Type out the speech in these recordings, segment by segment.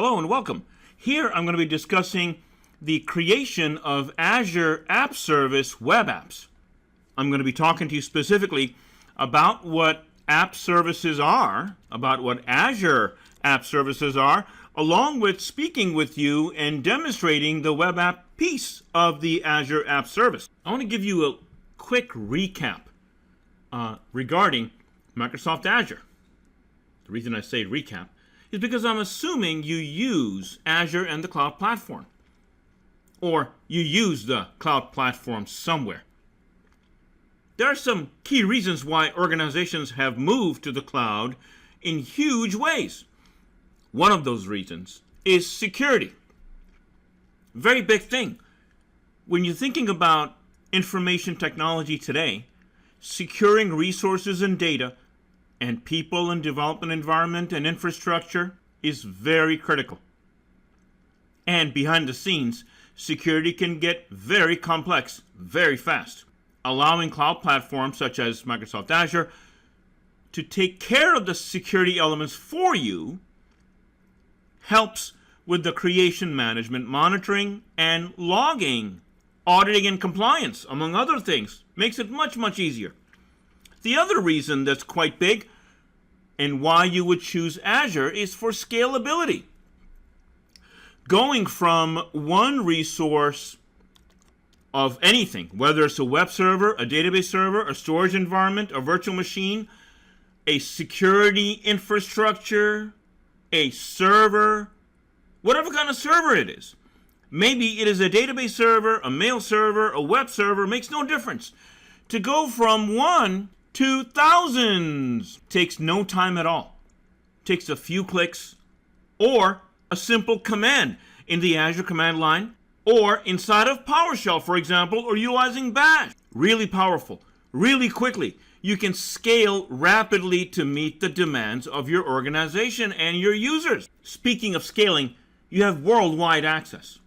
Hello and welcome. Here I'm going to be discussing the creation of Azure App Service web apps. I'm going to be talking to you specifically about what app services are, about what Azure App Services are, along with speaking with you and demonstrating the web app piece of the Azure App Service. I want to give you a quick recap regarding Microsoft Azure. The reason I say recap is because I'm assuming you use Azure and the cloud platform, or you use the cloud platform somewhere. There are some key reasons why organizations have moved to the cloud in huge ways. One of those reasons is security. Very big thing. When you're thinking about information technology today, securing resources and data and people and development environment and infrastructure is very critical. And behind the scenes, security can get very complex very fast. Allowing cloud platforms such as Microsoft Azure to take care of the security elements for you helps with the creation, management, monitoring, and logging, auditing, and compliance, among other things. Makes it much, much easier. The other reason that's quite big and why you would choose Azure is for scalability. Going from one resource of anything, whether it's a web server, a database server, a storage environment, a virtual machine, a security infrastructure, a server, whatever kind of server it is. Maybe it is a database server, a mail server, a web server, makes no difference. To go from one to thousands takes no time at all. Takes a few clicks or a simple command in the Azure command line or inside of PowerShell, for example, or utilizing Bash. Really powerful, really quickly. You can scale rapidly to meet the demands of your organization and your users. Speaking of scaling, you have worldwide access.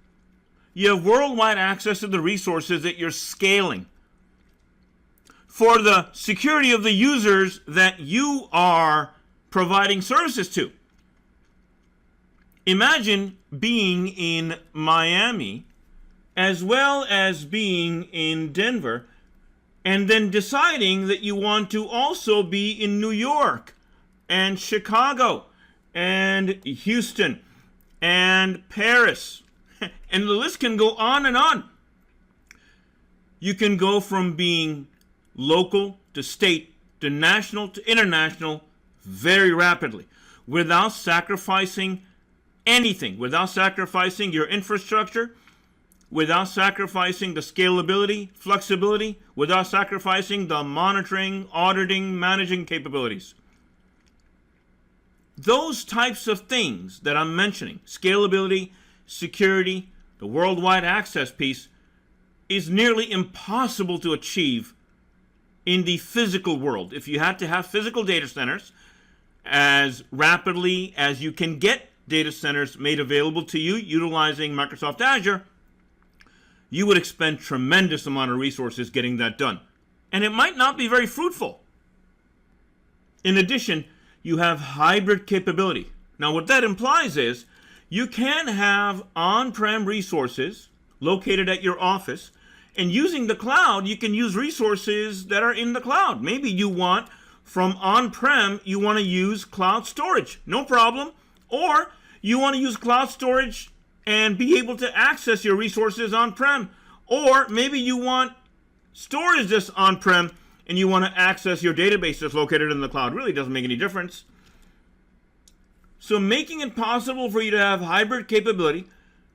You have worldwide access to the resources that you're scaling for the security of the users that you are providing services to. Imagine being in Miami as well as being in Denver and then deciding that you want to also be in New York and Chicago and Houston and Paris. And the list can go on and on. You can go from being local to state to national to international very rapidly without sacrificing anything, without sacrificing your infrastructure, without sacrificing the scalability, flexibility, without sacrificing the monitoring, auditing, managing capabilities. Those types of things that I'm mentioning, scalability, security, the worldwide access piece, is nearly impossible to achieve in the physical world. If you had to have physical data centers as rapidly as you can get data centers made available to you utilizing Microsoft Azure, you would expend tremendous amount of resources getting that done. And it might not be very fruitful. In addition, you have hybrid capability. Now what that implies is you can have on-prem resources located at your office, and using the cloud, you can use resources that are in the cloud. Maybe you want from on-prem, you want to use cloud storage. No problem. Or you want to use cloud storage and be able to access your resources on-prem. Or maybe you want storage that's on-prem and you want to access your database that's located in the cloud. Really doesn't make any difference. So making it possible for you to have hybrid capability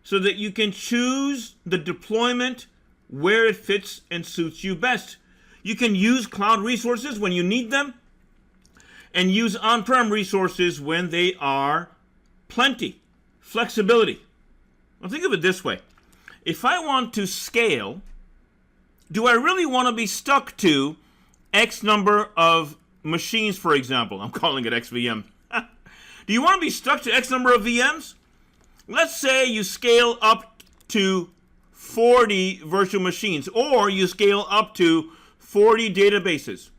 so that you can choose the deployment where it fits and suits you best. You can use cloud resources when you need them and use on-prem resources when they are plenty. Flexibility. Well, think of it this way. If I want to scale, do I really want to be stuck to X number of machines, for example? I'm calling it XVM. Do you want to be stuck to X number of VMs? Let's say you scale up to 40 virtual machines, or you scale up to 40 databases.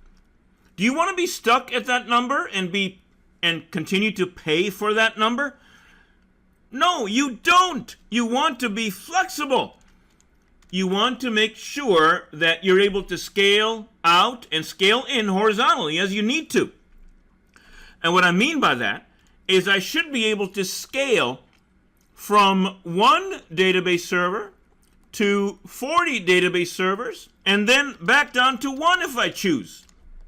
Do you want to be stuck at that number and continue to pay for that number? No, you don't. You want to be flexible. You want to make sure that you're able to scale out and scale in horizontally as you need to. And what I mean by that is I should be able to scale from one database server to 40 database servers and then back down to one if I choose,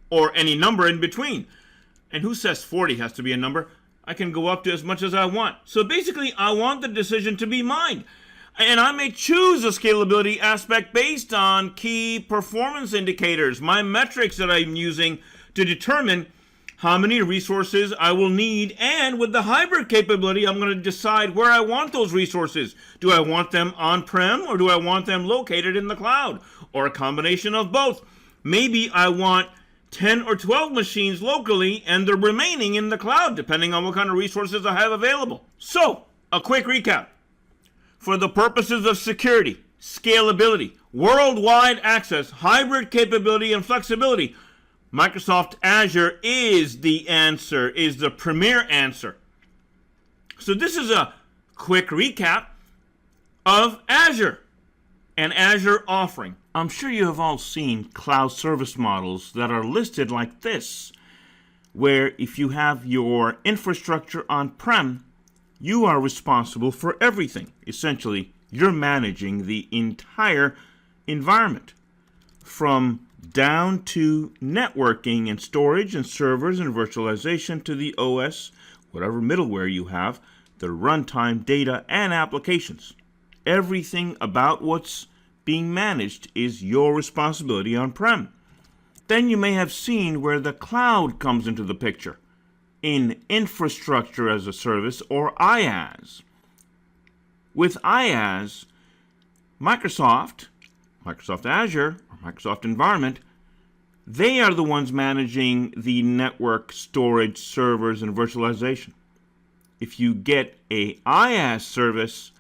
or any number in between. And who says 40 has to be a number? I can go up to as much as I want. So basically, I want the decision to be mine. And I may choose a scalability aspect based on key performance indicators, my metrics that I'm using to determine how many resources I will need. And with the hybrid capability, I'm going to decide where I want those resources. Do I want them on-prem, or do I want them located in the cloud, or a combination of both? Maybe I want 10 or 12 machines locally and the remaining in the cloud, depending on what kind of resources I have available. So, a quick recap. For the purposes of security, scalability, worldwide access, hybrid capability, and flexibility, Microsoft Azure is the answer, is the premier answer. So this is a quick recap of Azure, an Azure offering. I'm sure you have all seen cloud service models that are listed like this, where if you have your infrastructure on-prem, you are responsible for everything. Essentially, you're managing the entire environment, from down to networking and storage and servers and virtualization to the OS, whatever middleware you have, the runtime data and applications. Everything about what's being managed is your responsibility on-prem. Then you may have seen where the cloud comes into the picture in infrastructure as a service, or IaaS. With IaaS, Microsoft Azure, or Microsoft environment, they are the ones managing the network, storage, servers, and virtualization. If you get a IaaS service,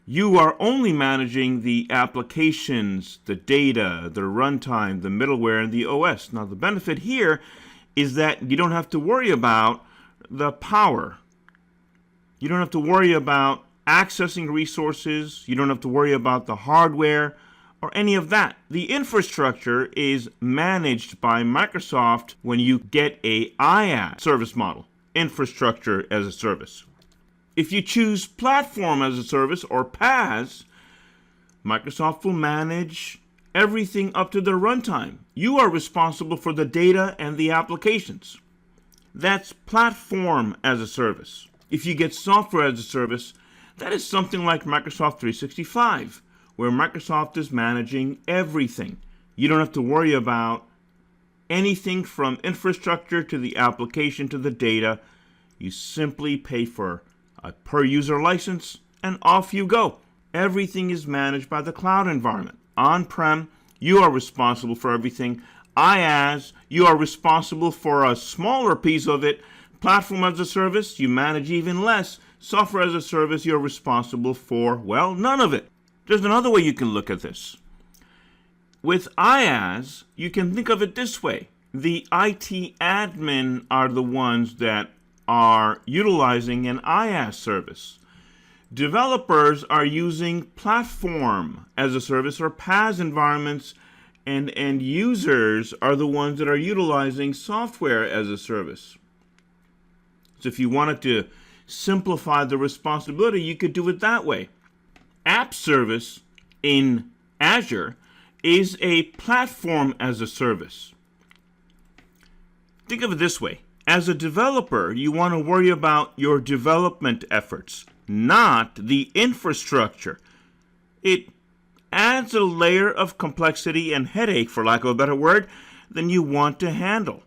you are only managing the applications, the data, the runtime, the middleware, and the OS. Now, the benefit here is that you don't have to worry about the power. You don't have to worry about accessing resources. You don't have to worry about the hardware or any of that. The infrastructure is managed by Microsoft when you get a IaaS service model, infrastructure as a service. If you choose platform as a service, or PaaS, Microsoft will manage everything up to the runtime. You are responsible for the data and the applications. That's platform as a service. If you get software as a service, that is something like Microsoft 365, where Microsoft is managing everything. You don't have to worry about anything from infrastructure to the application to the data. You simply pay for a per user license and off you go. Everything is managed by the cloud environment. On-prem, you are responsible for everything. IaaS, you are responsible for a smaller piece of it. Platform as a service, you manage even less. Software as a service, you're responsible for, well, none of it. There's another way you can look at this. With IaaS, you can think of it this way. The IT admin are the ones that are utilizing an IaaS service. Developers are using platform as a service, or PaaS environments, and end users are the ones that are utilizing software as a service. So if you wanted to simplify the responsibility, you could do it that way. App Service in Azure is a platform as a service. Think of it this way. As a developer, you want to worry about your development efforts, not the infrastructure. It adds a layer of complexity and headache, for lack of a better word, than you want to handle.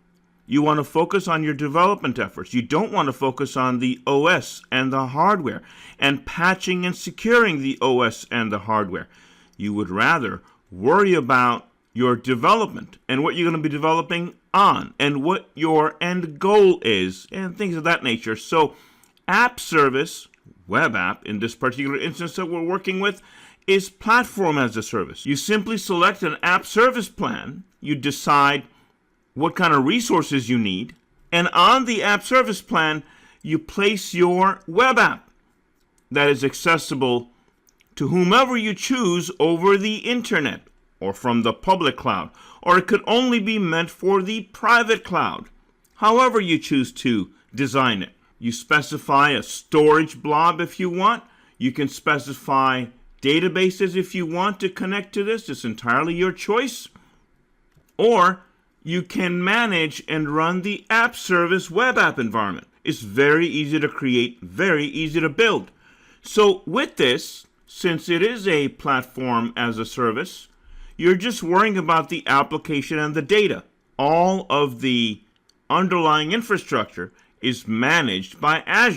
You want to focus on your development efforts. You don't want to focus on the OS and the hardware and patching and securing the OS and the hardware. You would rather worry about your development and what you're going to be developing on and what your end goal is and things of that nature. So app service, web app in this particular instance that we're working with, is platform as a service. You simply select an app service plan, you decide what kind of resources you need, and on the app service plan, you place your web app. that is accessible to whomever you choose over the internet or from the public cloud, or it could only be meant for the private cloud, however you choose to design it. You specify a storage blob if you want. You can specify databases if you want to connect to this. It's entirely your choice. Or you can manage and run the app service web app environment. It's very easy to create, very easy to build. So with this, since it is a platform as a service, you're just worrying about the application and the data. All of the underlying infrastructure is managed by Azure.